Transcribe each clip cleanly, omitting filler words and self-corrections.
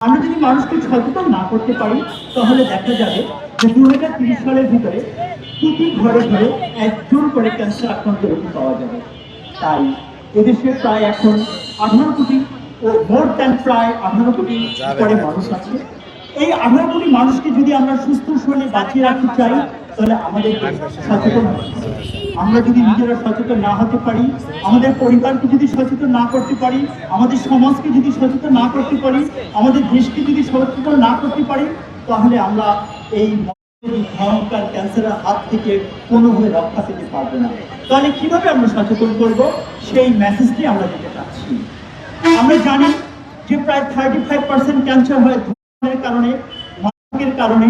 আমরা যদি মানুষকে সচেতন না করতে পারি তাহলে দেখা যাবে যে 2030 সালের ভিতরে প্রতি ঘরে ঘরে একজন করে ক্যান্সার আক্রান্ত রোগী পাওয়া যাবে। তাই এদেশে প্রায় এখন 18 কোটি ও মোর দ্যান প্রায় 18 কোটি করে মানুষ আছে। এই 18 কোটি মানুষকে যদি আমরা সুস্থ শরীরে বাঁচিয়ে রাখতে চাই তাহলে আমাদের সচেতন হতে হবে। আমরা যদি নিজেরা সচেতন না হতে পারি, আমাদের পরিবারকে যদি সচেতন না করতে পারি, আমাদের সমাজকে যদি সচেতন না করতে পারি, আমাদের দেশকে যদি সচেতন না করতে পারি, তাহলে আমরা এই ভয়ঙ্কর ক্যান্সারের হাত থেকে কোনোভাবে রক্ষা পেতে পারবো না। তাহলে কিভাবে আমরা সচেতন করব সেই মেসেজটি আমরা দিতে চাচ্ছি। আমরা জানি যে প্রায় 35% ক্যান্সার হয় ধূমপানের কারণে, মাদকের কারণে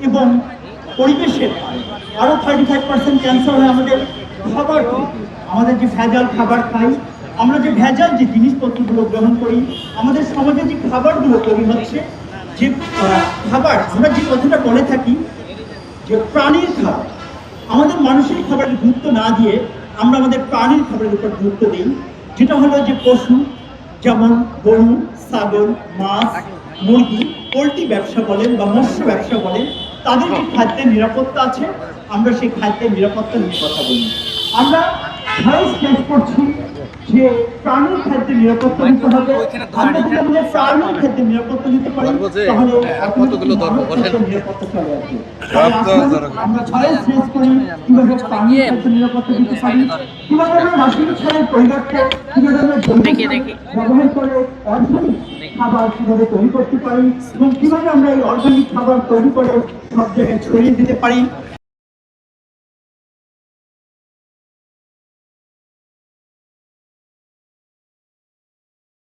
এবং পরিবেশের কারণে। আরো 35% ক্যান্সার হয় আমাদের খাবার থেকে। আমাদের যে ভেজাল খাবার খাই, আমরা যে ভেজাল যে জিনিসপত্রগুলো গ্রহণ করি, আমাদের সমাজে যে খাবারগুলো তৈরি হচ্ছে, যে খাবার আমরা যে কথাটা বলে থাকি যে প্রাণীর খাবার, আমাদের মানুষের খাবারের গুরুত্ব না দিয়ে আমরা আমাদের প্রাণীর খাবারের উপর গুরুত্ব দিই, যেটা হলো যে পশু যেমন গরু, ছাগল, মাছ, মুরগি, পোল্ট্রি ব্যবসা বলেন বা মৎস্য ব্যবসা বলেন, তাদের যে খাদ্যের নিরাপত্তা আছে, আমরা সেই খাদ্যের নিরাপত্তা নিয়ে কথা বলি। আমরা ভয়েস চেঞ্জ করছি যে প্রাণীর খাদ্যের নিরাপত্তা নিতে হবে। আমরা যদি আমাদের প্রাণীর খাদ্যের নিরাপত্তা নিতে পারি তাহলে নিরাপত্তা চলে আসবে। আমরা ভয়েস চেঞ্জ করি কিভাবে প্রাণীর খাদ্যের নিরাপত্তা দিতে পারি, কিভাবে আমরা রাসায়নিক সারের পরিবর্তে কিভাবে আমরা ব্যবহার করে অর্গানিক খাবার কিভাবে তৈরি করতে পারি এবং কিভাবে আমরা এই অর্গানিক খাবার তৈরি করে সব জায়গায় ছড়িয়ে দিতে পারি।